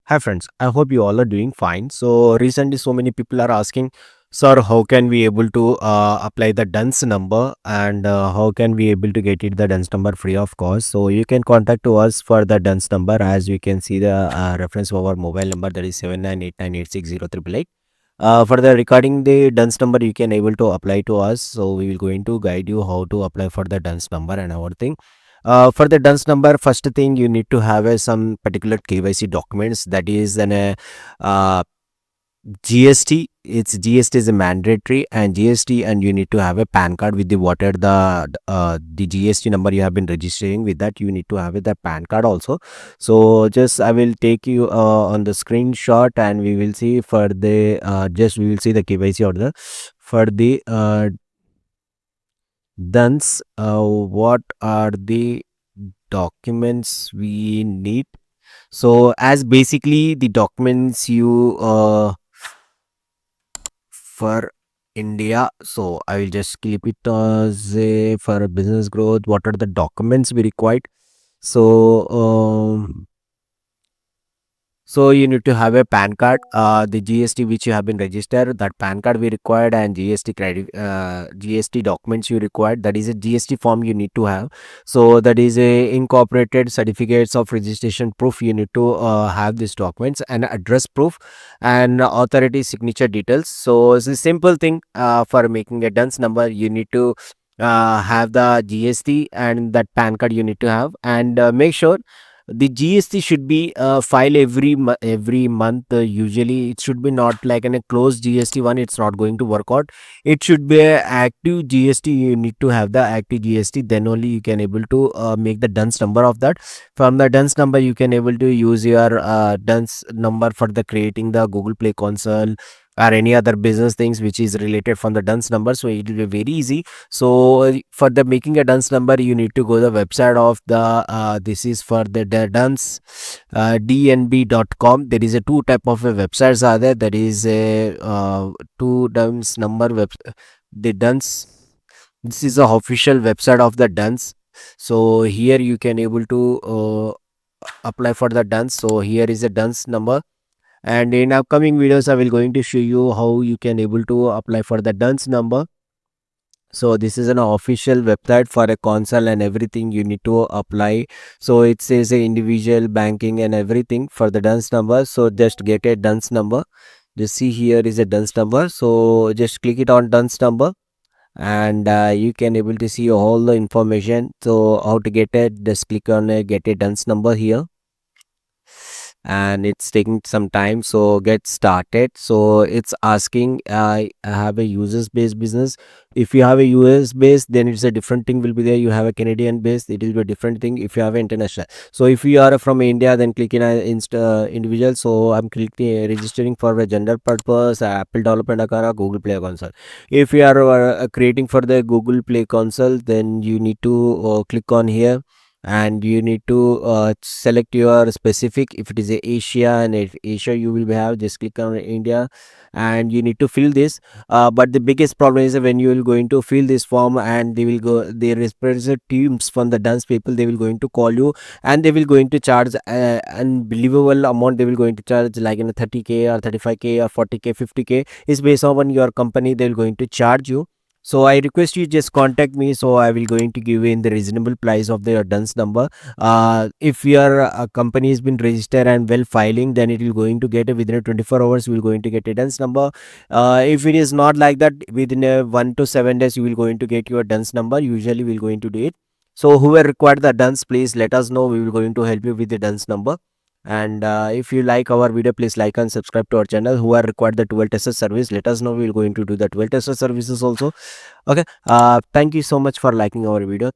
Hi friends, I hope you all are doing fine. So recently so many people are asking, sir, how can we able to apply the DUNS number and how can we able to get it the DUNS number free of cost? So you can contact to us for the DUNS number as we can see the reference of our mobile number that is 7989860888. For the recording the DUNS number you can able to apply to us. So we will going to guide you how to apply for the DUNS number and everything. For the DUNS number, first thing you need to have some particular KYC documents that is an uh, GST. It's GST is a mandatory and GST, and you need to have a PAN card with the whatever the GST number you have been registering with that. You need to have the PAN card also. So just I will take you on the screenshot and we will see for the just we will see the KYC order for the DUNS. What are the documents we need? So as basically the documents you for India, so I will just keep it as a for business growth. What are the documents we required? So so you need to have a PAN card, the GST which you have been registered, that PAN card we required, and GST credit, GST documents you required. That is a GST form you need to have. So that is a incorporated certificates of registration proof. You need to have these documents and address proof and authority signature details. So it's a simple thing for making a DUNS number. You need to have the GST and that PAN card you need to have, and make sure the GST should be filed every month. Usually, it should be not like a closed GST one. It's not going to work out. It should be a active GST. You need to have the active GST. Then only you can able to make the DUNS number of that. From the DUNS number, you can able to use your DUNS number for the creating the Google Play console or any other business things which is related from the DUNS number. So it will be very easy. So for the making a DUNS number, you need to go the website of the this is for the DUNS dnb.com. There is a two type of websites are there. There is a two DUNS number web, the DUNS. This is the official website of the DUNS. So here you can able to apply for the DUNS. So here is a DUNS number, and in upcoming videos I will going to show you how you can able to apply for the DUNS number. So this is an official website for a console and everything you need to apply. So it says a individual banking and everything for the DUNS number. So just get a DUNS number. Just see here is a DUNS number. So just click it on DUNS number, and you can able to see all the information. So how to get it, just click on get a DUNS number here, and it's taking some time. So get started. So it's asking I have a users based business. If you have a US base, then it's a different thing will be there. You have a Canadian base, it will be a different thing. If you have international, so if you are from India, then click in individual. So I'm clicking registering for a gender purpose, Apple development account, Google Play console. If you are creating for the Google Play console, then you need to click on here, and you need to select your specific. If it is a Asia, and if Asia you will have, just click on India, and you need to fill this. But the biggest problem is that when you will going to fill this form, and they will go, they represent teams from the DUNS people, they will going to call you, and they will going to charge unbelievable amount. They will going to charge like in a 30k or 35k or 40k 50k is based on your company. They will going to charge you. So I request you just contact me, so I will going to give you in the reasonable price of the DUNS number. If your company has been registered and well filing, then it will going to get within a 24 hours. You will going to get a DUNS number. If it is not like that, within a 1 to 7 days you will going to get your DUNS number. Usually we will going to do it. So whoever required the DUNS, please let us know. We will going to help you with the DUNS number. And if you like our video, please like and subscribe to our channel. Who are required the 12 tester service, let us know. We will going to do the 12 tester services also. Okay, thank you so much for liking our video.